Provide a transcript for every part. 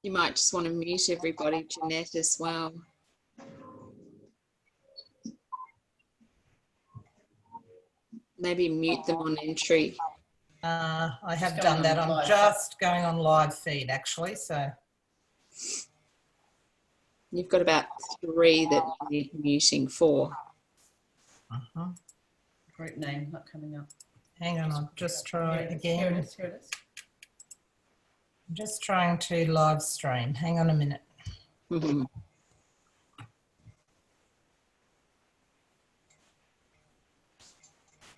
You might just want to mute everybody, Jeanette, as well. Maybe mute them on entry. I have done that. I'm just going on live feed, actually. So you've got about 3 that need muting, 4. Group name not coming up. Hang on, I'll just try again. Here it is. Here it is. I'm just trying to live stream. Hang on a minute.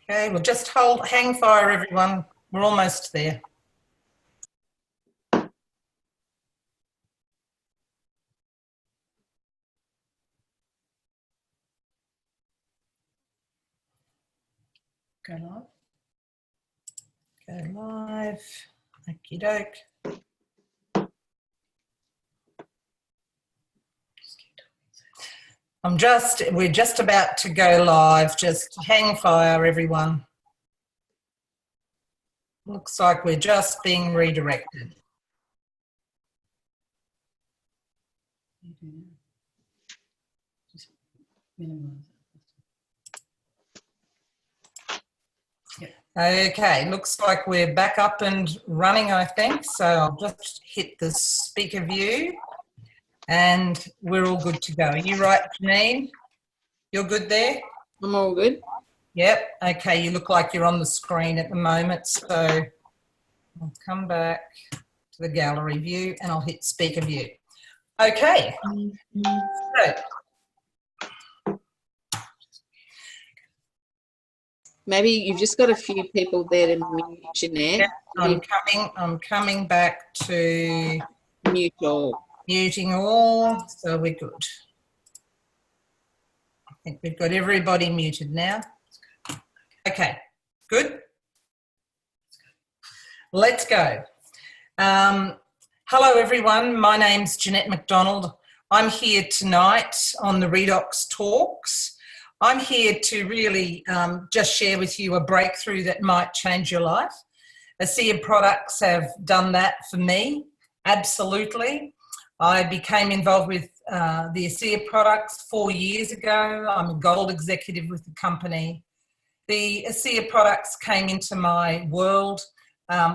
Okay, we'll just hang fire, everyone. We're almost there. Go live. Go live. Okie doke. We're just about to go live. Just hang fire, everyone. Looks like we're just being redirected. Just minimize it. Okay, looks like we're back up and running, I think. So I'll just hit the speaker view and we're all good to go. Are you right, Janine? You're good there? I'm all good. Yep. Okay, you look like you're on the screen at the moment. So I'll come back to the gallery view and I'll hit speaker view. Okay. So, maybe you've just got a few people there to mute, Jeanette. Yeah, I'm coming back to mute all. Muting all, so we're good. I think we've got everybody muted now. Okay, good. Let's go. Hello everyone, my name's Jeanette McDonald. I'm here tonight on the Redox Talks. I'm here to really just share with you a breakthrough that might change your life. ASEA products have done that for me, absolutely. I became involved with the ASEA products 4 years ago. I'm a gold executive with the company. The ASEA products came into my world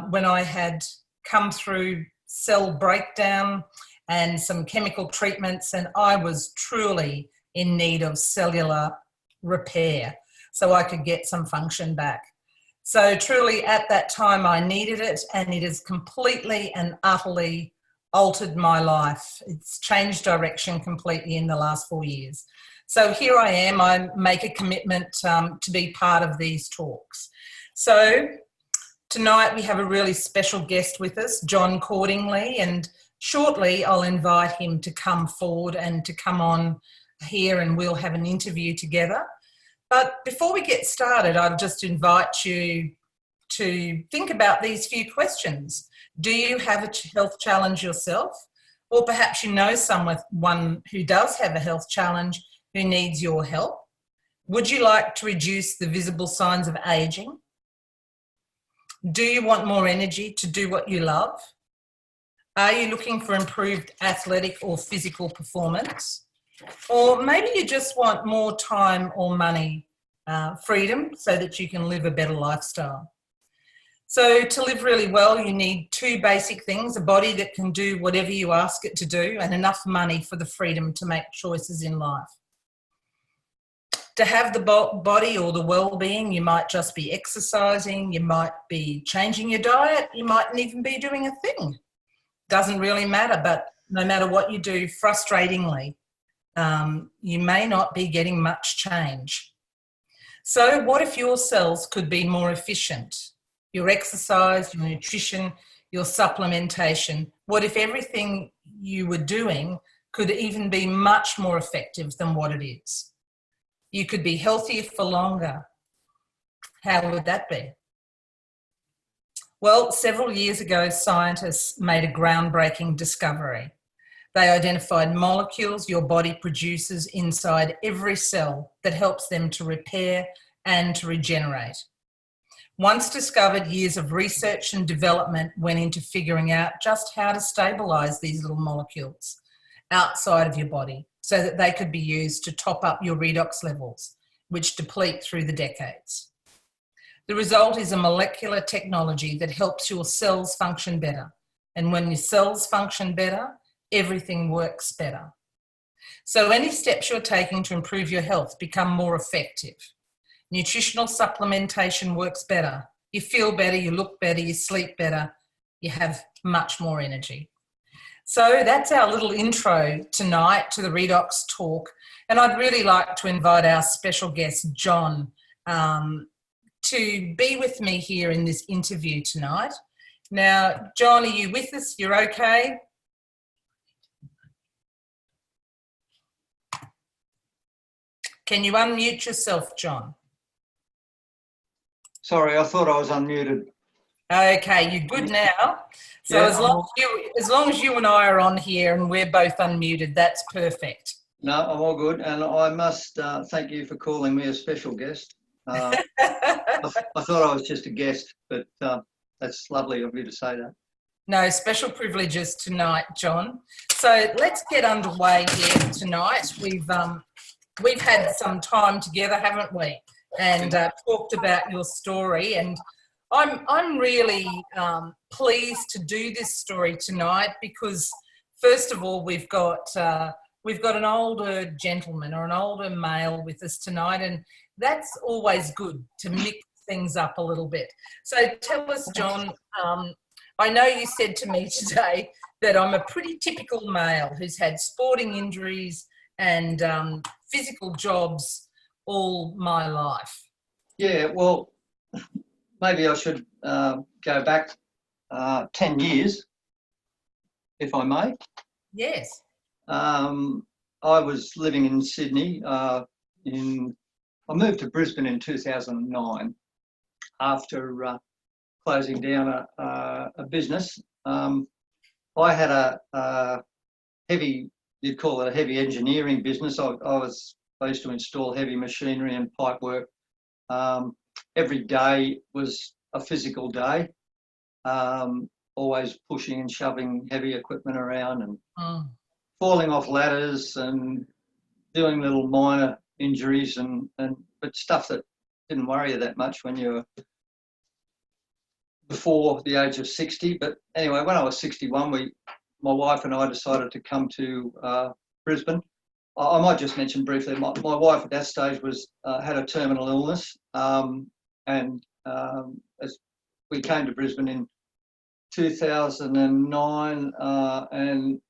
when I had come through cell breakdown and some chemical treatments, and I was truly in need of cellular repair so I could get some function back. So truly at that time I needed it, and it has completely and utterly altered my life. It's changed direction completely in the last 4 years. So here I am, I make a commitment to be part of these talks. So tonight we have a really special guest with us, John Cordingley, and shortly I'll invite him to come forward and to come on here and we'll have an interview together. But before we get started, I'll just invite you to think about these few questions. Do you have a health challenge yourself? Or perhaps you know someone who does have a health challenge who needs your help? Would you like to reduce the visible signs of aging? Do you want more energy to do what you love? Are you looking for improved athletic or physical performance? Or maybe you just want more time or money, freedom, so that you can live a better lifestyle. So to live really well, you need 2 basic things: a body that can do whatever you ask it to do, and enough money for the freedom to make choices in life. To have the body or the well-being, you might just be exercising, you might be changing your diet, you mightn't even be doing a thing. Doesn't really matter, but no matter what you do, frustratingly, you may not be getting much change. So what if your cells could be more efficient? Your exercise, your nutrition, your supplementation. What if everything you were doing could even be much more effective than what it is? You could be healthier for longer. How would that be? Well, several years ago, scientists made a groundbreaking discovery. They identified molecules your body produces inside every cell that helps them to repair and to regenerate. Once discovered, years of research and development went into figuring out just how to stabilise these little molecules outside of your body so that they could be used to top up your redox levels, which deplete through the decades. The result is a molecular technology that helps your cells function better. And when your cells function better, everything works better. So any steps you're taking to improve your health become more effective. Nutritional supplementation works better. You feel better, you look better, you sleep better, you have much more energy. So that's our little intro tonight to the Redox Talk. And I'd really like to invite our special guest, John, to be with me here in this interview tonight. Now, John, are you with us? You're okay? Can you unmute yourself, John? Sorry, I thought I was unmuted. Okay, you're good now. So Yeah, as long as you and I are on here and we're both unmuted, that's perfect. No, I'm all good, and I must thank you for calling me a special guest. I thought I was just a guest, but that's lovely of you to say that. No, special privileges tonight, John. So let's get underway here tonight. We've had some time together, haven't we? And talked about your story, and I'm really pleased to do this story tonight because, first of all, we've got an older gentleman or an older male with us tonight, and that's always good to mix things up a little bit. So tell us, John, I know you said to me today that I'm a pretty typical male who's had sporting injuries and physical jobs all my life. Yeah, well, maybe I should go back 10 years, if I may. Yes. I was living in Sydney. I moved to Brisbane in 2009 after closing down a business. I had a heavy, you'd call it a heavy engineering business. I used to install heavy machinery and pipe work. Every day was a physical day, always pushing and shoving heavy equipment around and falling off ladders and doing little minor injuries but stuff that didn't worry you that much when you were before the age of 60. But anyway, when I was 61, my wife and I decided to come to Brisbane. I might just mention briefly, my wife at that stage had a terminal illness, and as we came to Brisbane in 2009, and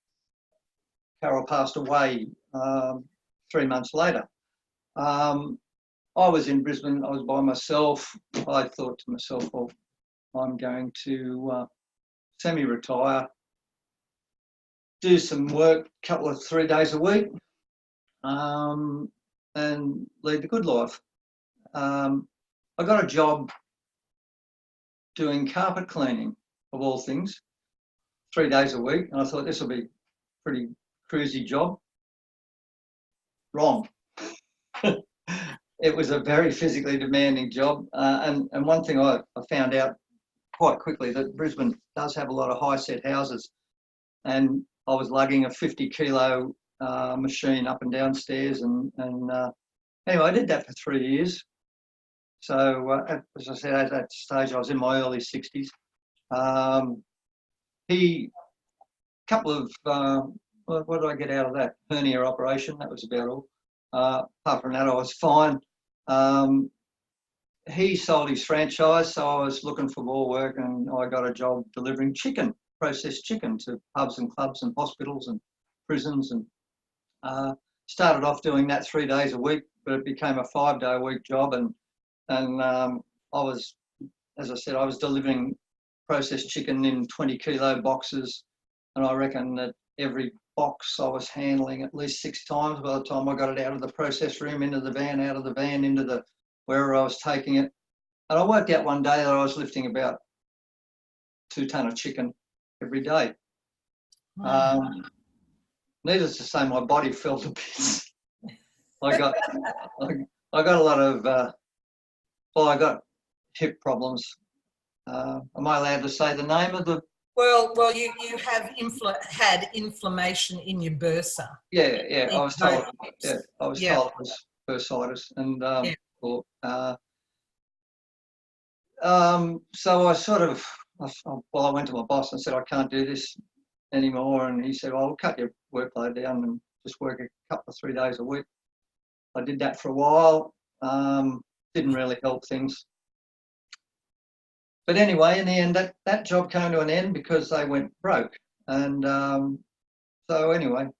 Carol passed away 3 months later. I was in Brisbane, I was by myself. I thought to myself, well, I'm going to semi-retire, do some work, 3 days a week, and lead the good life. I got a job doing carpet cleaning, of all things, 3 days a week, and I thought this will be a pretty cruisy job. Wrong. It was a very physically demanding job, and one thing I found out quite quickly, that Brisbane does have a lot of high-set houses, and I was lugging a 50-kilo machine up and down stairs, and anyway, I did that for 3 years. So as I said, at that stage I was in my early 60s. Couple of what did I get out of that? Hernia operation, that was about all. Apart from that, I was fine. He sold his franchise, so I was looking for more work, and I got a job delivering chicken, processed chicken, to pubs and clubs and hospitals and prisons, and started off doing that 3 days a week, but it became a 5-day-a-week job, and I was, as I said, I was delivering processed chicken in 20-kilo boxes, and I reckon that every box I was handling at least 6 times by the time I got it out of the process room, into the van, out of the van, into the wherever I was taking it. And I worked out one day that I was lifting about 2 ton of chicken every day. Wow. Needless to say, my body fell to bits. I got a lot of I got hip problems. Am I allowed to say the name of the? Well, you have had inflammation in your bursa. Yeah. I was told. Yeah, I was Yeah. told it was bursitis, and Yeah. so I sort of, I went to my boss and said I can't do this anymore, and he said, "Well, I'll cut your workload down and just work a couple of 3 days a week." I did that for a while. Didn't really help things. But anyway, in the end, that job came to an end because they went broke. And so anyway.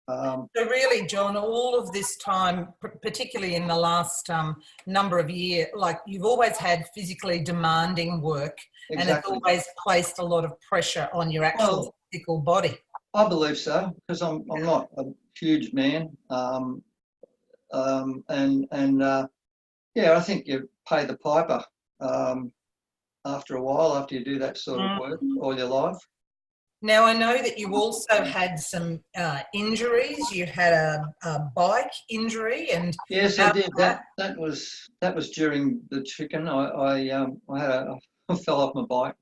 So really, John, all of this time, particularly in the last number of years, like you've always had physically demanding work, Exactly. and it's always placed a lot of pressure on your actual physical body. I believe so, because I'm not a huge man. Yeah, I think you pay the piper after a while, after you do that sort of work all your life. Now, I know that you also had some injuries. You had a bike injury, and yes, I did. That was during the chicken. I fell off my bike,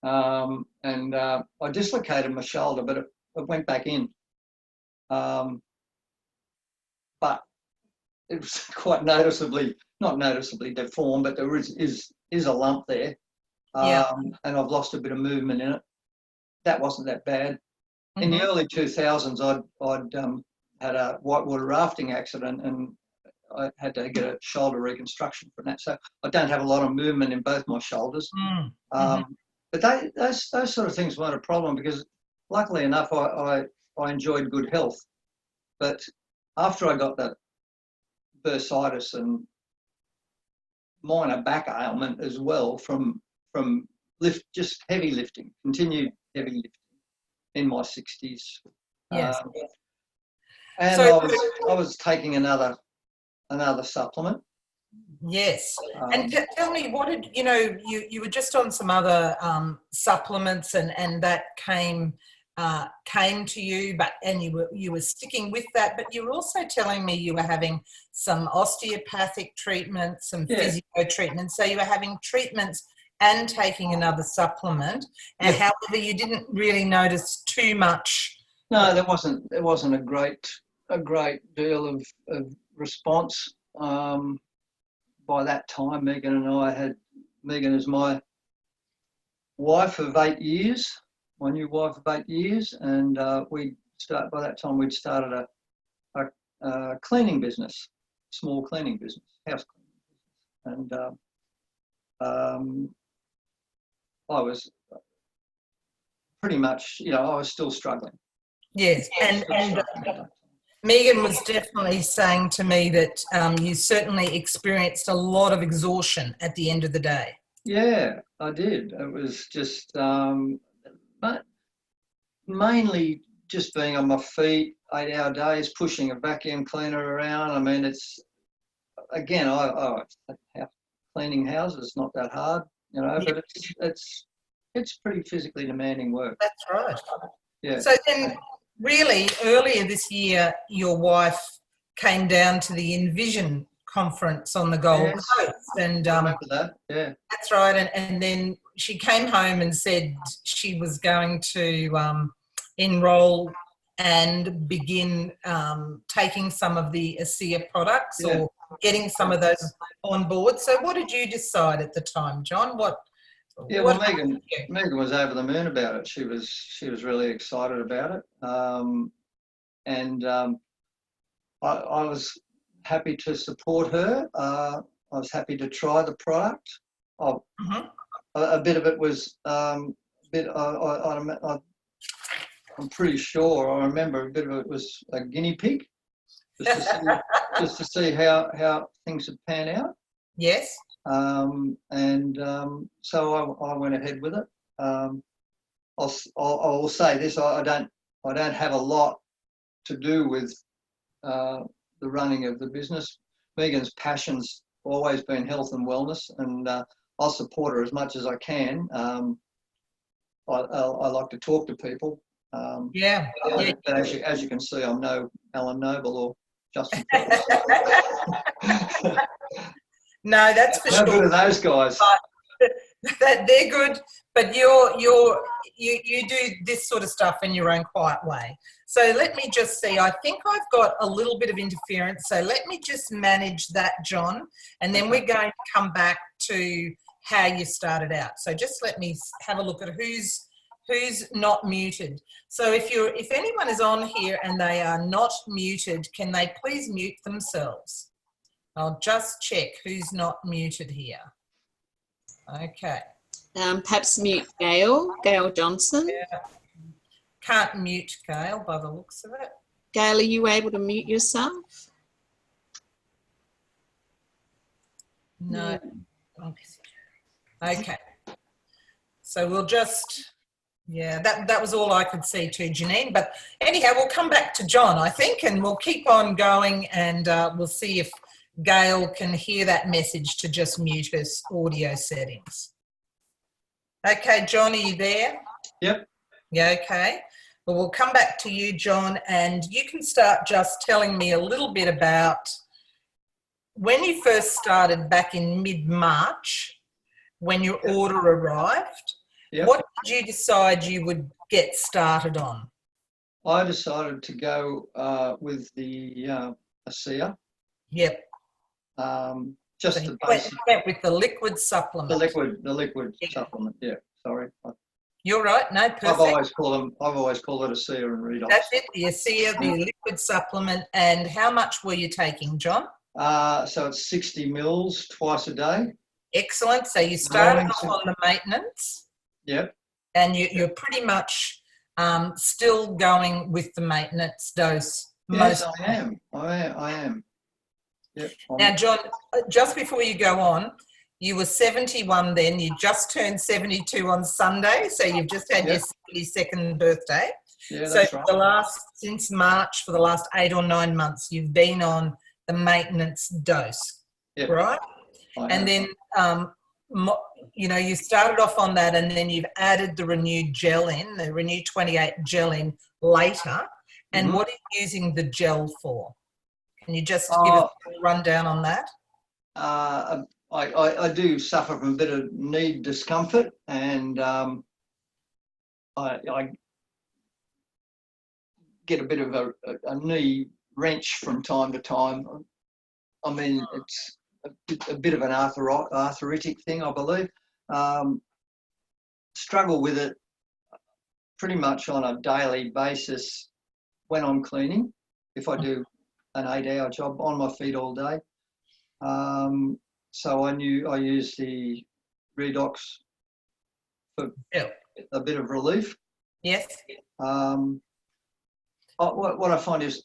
and I dislocated my shoulder, but it went back in. But it was quite not noticeably deformed, but there is a lump there, and I've lost a bit of movement in it. That wasn't that bad. In the early 2000s, I'd had a whitewater rafting accident, and I had to get a shoulder reconstruction from that. So I don't have a lot of movement in both my shoulders. But those sort of things weren't a problem because, luckily enough, I enjoyed good health. But after I got that bursitis and minor back ailment as well from just heavy lifting, continued heavy lifting in my 60s. Yes. And So, I was taking another supplement. yes. And tell me, what did you were just on some other supplements, and that came to you, and you were sticking with that, but you were also telling me you were having some osteopathic treatments, some physio treatments. So you were having treatments and taking another supplement, and however, you didn't really notice too much. No, there wasn't a great deal of response. By that time, Megan is my wife of 8 years, my new wife of 8 years, and by that time we'd started a cleaning business, small cleaning business, house cleaning business, and I was pretty much, I was still struggling. Yes, and Megan was definitely saying to me that you certainly experienced a lot of exhaustion at the end of the day. Yeah, I did. It was just but mainly just being on my feet, 8-hour days, pushing a vacuum cleaner around. I mean, it's, again, cleaning houses is not that hard, but it's pretty physically demanding work. That's right. Yeah. So then, really, earlier this year, your wife came down to the Envision conference on the Gold Coast, and I remember that. Yeah. that's right. And then she came home and said she was going to enrol and begin taking some of the ASEA products or getting some of those on board. So, what did you decide at the time, John? Well, Megan was over the moon about it. She was really excited about it, and I was happy to support her. I was happy to try the product. A bit of it was I'm pretty sure I remember a bit of it was a guinea pig, just to see how things would pan out. Yes. So I went ahead with it. I will say this: I don't have a lot to do with the running of the business. Megan's passion's always been health and wellness, and I'll support her as much as I can. I like to talk to people. Yeah. Yeah. But as you can see, I'm no Alan Noble or Justin Phelps. No, that's for No good sure. at those guys. That they're good, but you do this sort of stuff in your own quiet way. So let me just see. I think I've got a little bit of interference. So let me just manage that, John, and then we're going to come back to how you started out. So just let me have a look at who's not muted. So if anyone is on here and they are not muted, can they please mute themselves? I'll just check who's not muted here. Okay. Perhaps mute Gail Johnson. Yeah. Can't mute Gail by the looks of it. Gail, are you able to mute yourself? No. Okay. So we'll just, yeah, that was all I could see too, Janine. But anyhow, we'll come back to John, I think, and we'll keep on going, and we'll see if Gail can hear that message to just mute her audio settings. Okay, John, are you there? Yep. Yeah, okay. Well, we'll come back to you, John, and you can start just telling me a little bit about when you first started back in mid-March, when your order arrived. Yep. What did you decide you would get started on? I decided to go with the ASEA. Yep. Just So the you basic, went with the liquid supplement. the liquid Yeah. supplement. Yeah, sorry. You're right. No, perfect. I've always called it ASEA and redox. That's it. The ASEA, the liquid supplement. And how much were you taking, John? So it's 60 mils twice a day. Excellent. So you started Morning off to- on the maintenance, Yep. and you're pretty much still going with the maintenance dose. Yes, I am. Yep. Now, John, just before you go on, you were 71 then. You just turned 72 on Sunday, so you've just had your 72nd birthday. Yeah, So that's for right. since March, for the last 8 or 9 months, you've been on the maintenance dose, Yep. right? And then, you started off on that, and then you've added the renewed gel in, the renewed 28 gel in later. And what are you using the gel for? Can you just give us a rundown on that? I do suffer from a bit of knee discomfort, and I get a bit of a knee wrench from time to time. I mean, it's a bit of an arthritic thing, I believe. Struggle with it pretty much on a daily basis when I'm cleaning, if I do an 8-hour job on my feet all day. So I use the redox for a bit of relief. Yes. What I find is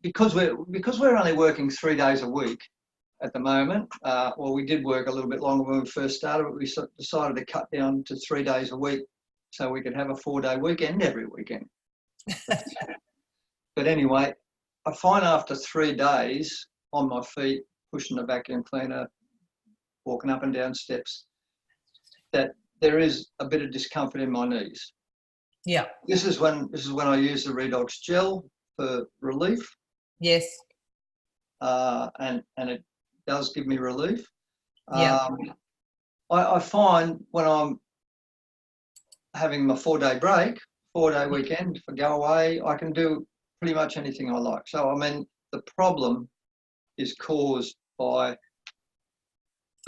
because we're only working 3 days a week at the moment. Well, we did work a little bit longer when we first started, but we decided to cut down to 3 days a week so we could have a 4-day weekend every weekend. But anyway, I find after 3 days on my feet, pushing the vacuum cleaner, walking up and down steps, that there is a bit of discomfort in my knees. Yeah. This is when I use the redox gel for relief. Yes. And it does give me relief. Yeah. I find when I'm having my 4-day break, 4-day weekend, if I go away, I can do pretty much anything I like. So, I mean, the problem is caused by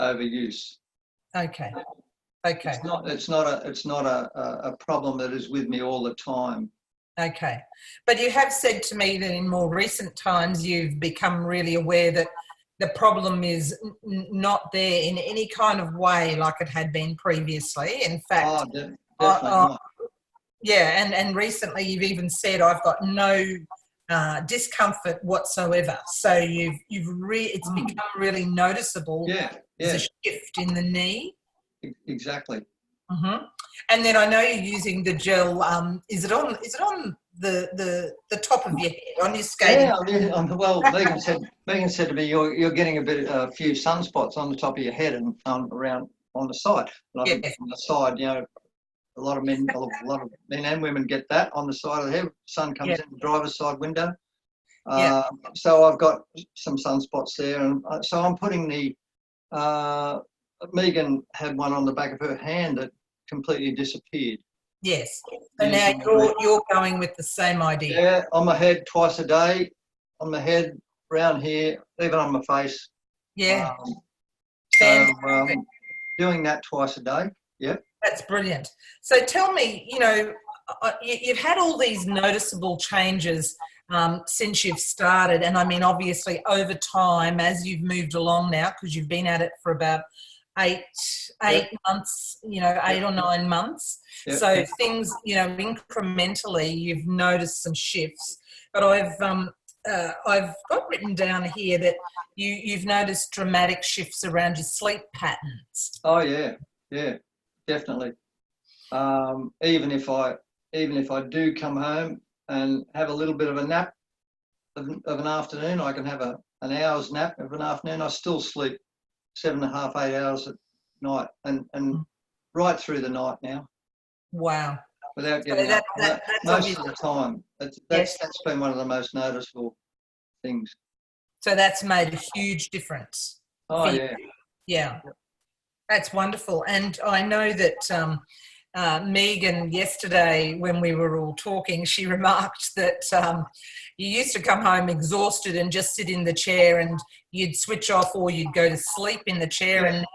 overuse. Okay. It's not a problem that is with me all the time. Okay. But you have said to me that in more recent times you've become really aware that the problem is not there in any kind of way like it had been previously. In fact, Definitely not. Yeah, and recently you've even said I've got no discomfort whatsoever. So it's become really noticeable. Yeah. There's a shift in the knee. Exactly. Mm-hmm. And then I know you're using the gel. Is it on the top of your head on your skating? Yeah. Well, Megan said to me, "You're getting a few sunspots on the top of your head and around on the side." And I think on the side, A lot of men and women get that on the side of the head. Sun comes in the driver's side window. So I've got some sunspots there, and so I'm putting the. Megan had one on the back of her hand that completely disappeared. Yes. So now you're going with the same idea. Yeah, on my head twice a day, on my head, around here, even on my face. Yeah. So doing that twice a day. Yep. That's brilliant. So tell me, you've had all these noticeable changes since you've started, and I mean, obviously over time as you've moved along now, because you've been at it for about eight months, 8 or 9 months. Yep. So things, incrementally, you've noticed some shifts. But I've got written down here that you've noticed dramatic shifts around your sleep patterns. Oh yeah, definitely. Even if I do come home and have a little bit of a nap of an afternoon, I can have an hour's nap of an afternoon. I still sleep 7.5, 8 hours at night, and right through the night now. Wow. Without getting up. Most of the time. That's been one of the most noticeable things. So that's made a huge difference. Oh, yeah. Yeah. That's wonderful. And I know that Megan yesterday, when we were all talking, she remarked that you used to come home exhausted and just sit in the chair and you'd switch off or you'd go to sleep in the chair. And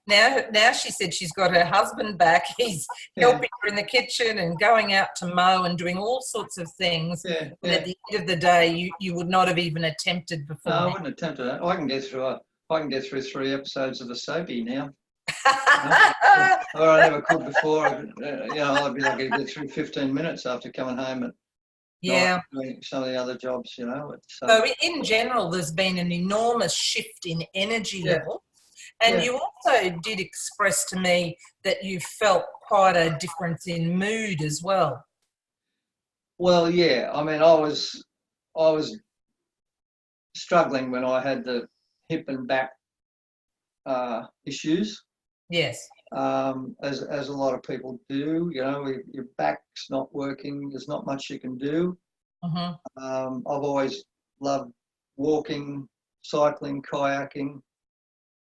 now she said she's got her husband back. He's helping her in the kitchen and going out to mow and doing all sorts of things that at the end of the day you would not have even attempted before. No, I wouldn't attempt that. I can get through 3 episodes of a soapy now. Or I never could before. I'd be lucky to get through 15 minutes after coming home and doing some of the other jobs, So in general, there's been an enormous shift in energy level. And you also did express to me that you felt quite a difference in mood as well. Well, yeah. I mean, I was struggling when I had the hip and back issues. Yes. As a lot of people do, your back's not working. There's not much you can do. Mm-hmm. I've always loved walking, cycling, kayaking,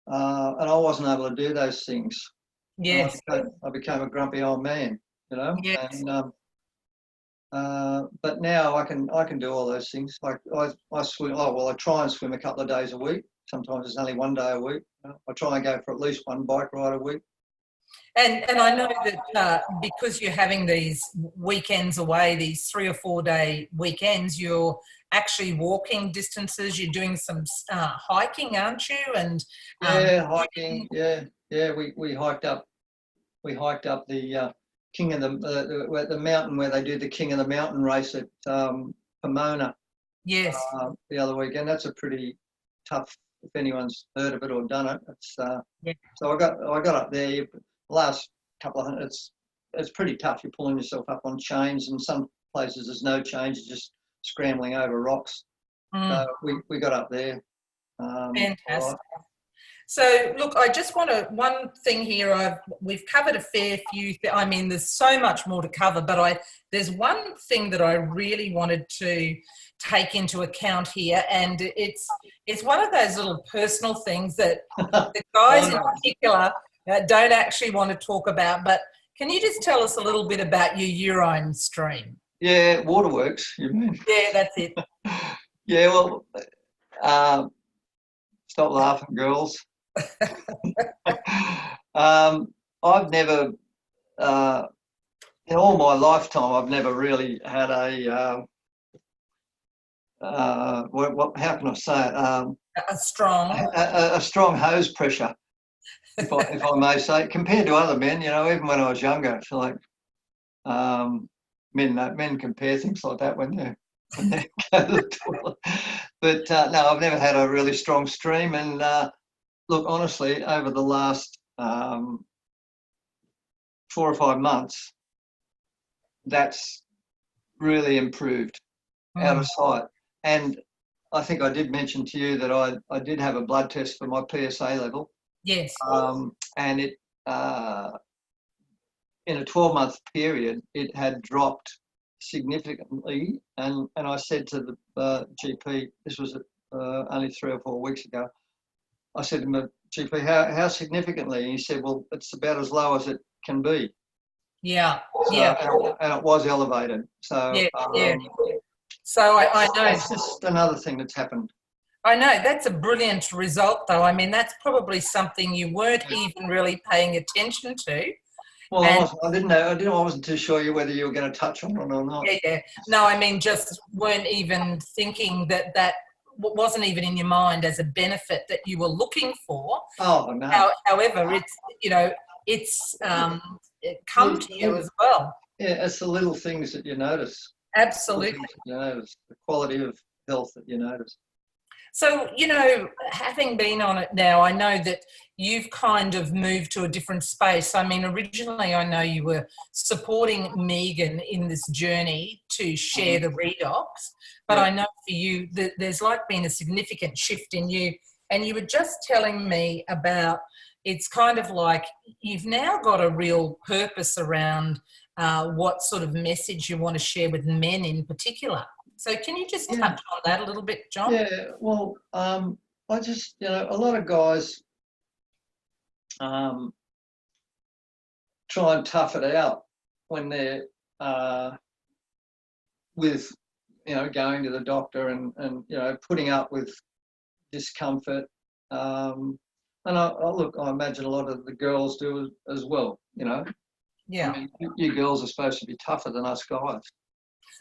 and I wasn't able to do those things. Yes. I became a grumpy old man, Yes. And but now I can do all those things. Like I swim. Oh well, I try and swim a couple of days a week. Sometimes it's only 1 day a week. I try and go for at least one bike ride a week. And I know that because you're having these weekends away, these 3 or 4 day weekends, you're actually walking distances. You're doing some hiking, aren't you? And hiking. Yeah. We hiked up. We hiked up the King of the mountain where they do the King of the Mountain race at Pomona. Yes. The other weekend. That's a pretty tough. If anyone's heard of it or done it, it's so I got up there. Last couple of hundred, it's pretty tough. You're pulling yourself up on chains, and some places there's no chains. You're just scrambling over rocks. So we got up there. Fantastic. Right. So look, I just want to, one thing here, we've covered a fair few, I mean, there's so much more to cover, but there's one thing that I really wanted to take into account here, and it's one of those little personal things that the guys in particular don't actually want to talk about, but can you just tell us a little bit about your urine stream? Yeah, waterworks, you mean? Yeah, that's it. Yeah, well, stop laughing, girls. I've never, in all my lifetime, I've never really had a, how can I say it? A strong hose pressure, if I may say, compared to other men. Even when I was younger, I feel like men compare things like that when they go to the toilet. But no, I've never had a really strong stream. And look, honestly, over the last 4 or 5 months, that's really improved out of sight. And I think I did mention to you that I did have a blood test for my PSA level. Yes. And in a 12-month period, it had dropped significantly. And I said to the GP, this was only 3 or 4 weeks ago, I said to my GP, how significantly? And he said, well, it's about as low as it can be. Yeah, So, yeah. And it was elevated. So, Yeah. So I know. It's just another thing that's happened. I know, that's a brilliant result though. I mean, that's probably something you weren't even really paying attention to. Well, I didn't know. I wasn't too sure whether you were going to touch on it or not. Yeah. No, I mean, just weren't even thinking that wasn't even in your mind as a benefit that you were looking for. Oh, no. However, it's come to you as well. Yeah, it's the little things that you notice. Absolutely. You notice the quality of health that you notice. So, having been on it now, I know that you've kind of moved to a different space. I mean, originally I know you were supporting Megan in this journey to share the redox, but I know for you that there's like been a significant shift in you. And you were just telling me about, it's kind of like you've now got a real purpose around what sort of message you want to share with men in particular. So can you just touch on that a little bit, John? Yeah, well, I just, a lot of guys try and tough it out when they're with, going to the doctor and putting up with discomfort. And I imagine a lot of the girls do as well, Yeah. I mean, you girls are supposed to be tougher than us guys.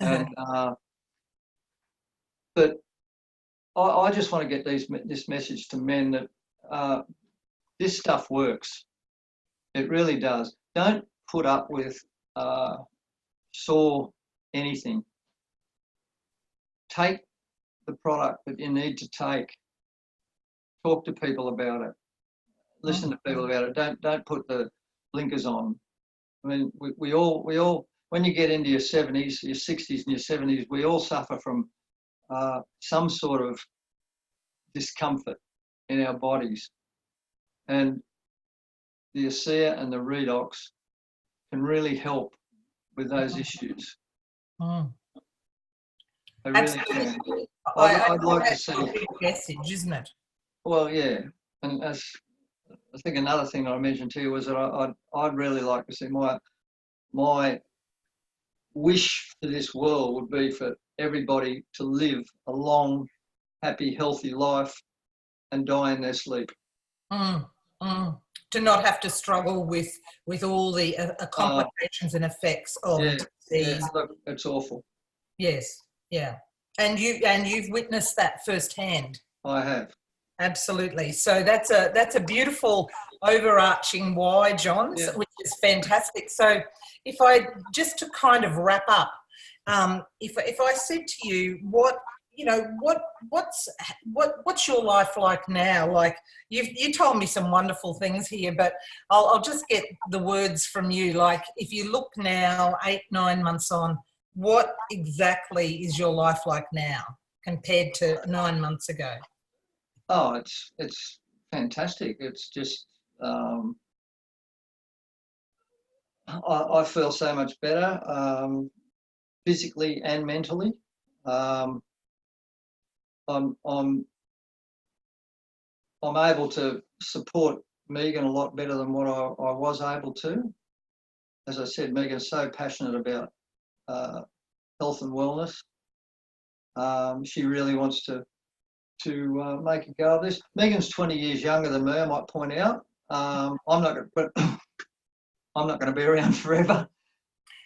And, but I just want to get this message to men that this stuff works. It really does. Don't put up with sore anything. Take the product that you need to take. Talk to people about it. Listen to people about it. Don't put the blinkers on. I mean, we all when you get into your 70s, your 60s and your 70s, we all suffer from some sort of discomfort in our bodies. And the ASEA and the redox can really help with those issues. They really can. I'd like to see. That's a big message, isn't it? Well, yeah. And as I think another thing I mentioned to you was that I'd really like to see my wish for this world would be for everybody to live a long, happy, healthy life and die in their sleep. To not have to struggle with all the complications and effects of disease. Yeah, look, it's awful. Yes, yeah. And you've witnessed that firsthand. I have. Absolutely. So that's a beautiful overarching why, John, which is fantastic. So if I just to kind of wrap up, if I said to you, what's your life like now? Like you told me some wonderful things here, but I'll just get the words from you. Like if you look now, 8-9 months on, what exactly is your life like now compared to 9 months ago? Oh, it's fantastic. It's just I feel so much better physically and mentally. I'm able to support Megan a lot better than what I was able to. As I said, Megan's so passionate about health and wellness. She really wants to make a go of this. Megan's 20 years younger than me, I might point out. I'm not going to be around forever,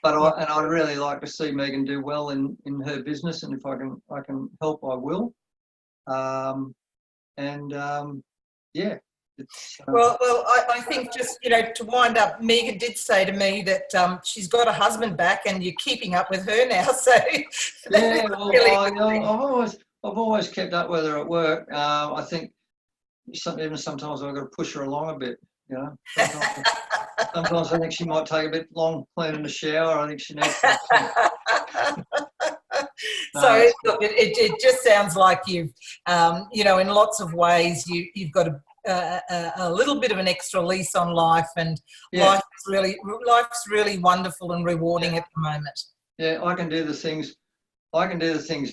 but I'd really like to see Megan do well in her business, and if I can help, I will. Yeah. Well, I think just, to wind up, Megan did say to me that she's got a husband back and you're keeping up with her now. So yeah, well, I've always kept up with her at work. I think even sometimes I've got to push her along a bit, Sometimes I think she might take a bit long cleaning the shower. I think she needs to. So look, it just sounds like you've, in lots of ways, you've got a a little bit of an extra lease on life, and Yeah. life's really wonderful and rewarding at the moment. Yeah, I can do the things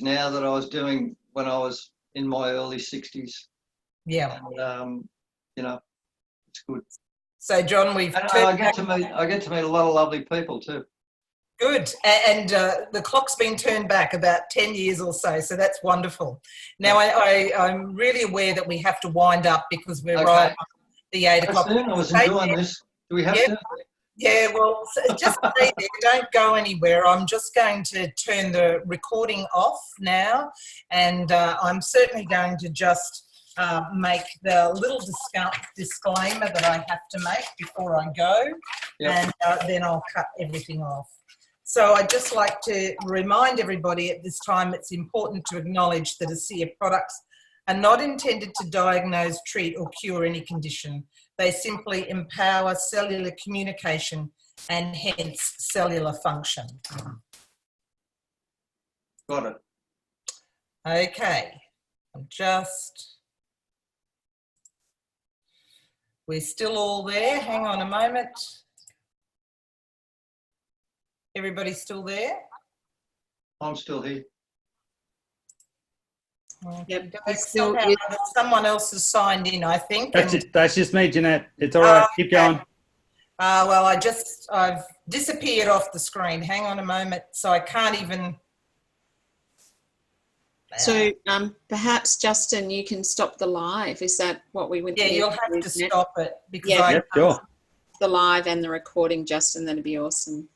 now that I was doing when I was in my early 60s. Yeah. And, you know, it's good. So, John, we've And turned I get to meet a lot of lovely people too. good, and the clock's been turned back about 10 years or so, so that's wonderful. Now, I'm really aware that we have to wind up because we're right on the 8 o'clock. I was enjoying this. Do we have to? Yeah, well, just stay there. Don't go anywhere. I'm just going to turn the recording off now, and I'm certainly going to just make the little disclaimer that I have to make before I go, and then I'll cut everything off. So I'd just like to remind everybody at this time it's important to acknowledge that ASEA products are not intended to diagnose, treat or cure any condition. They simply empower cellular communication and hence cellular function. Got it. Okay, we're still all there. Hang on a moment. Everybody's still there? I'm still here. Yep. Someone else has signed in, I think. That's just me, Jeanette. It's all right. Keep going. Well, I've disappeared off the screen. Hang on a moment. So I can't even. So perhaps, Justin, you can stop the live. Is that what we would do? Yeah, you'll have to stop it because Sure. the live and the recording, Justin. That'd be awesome.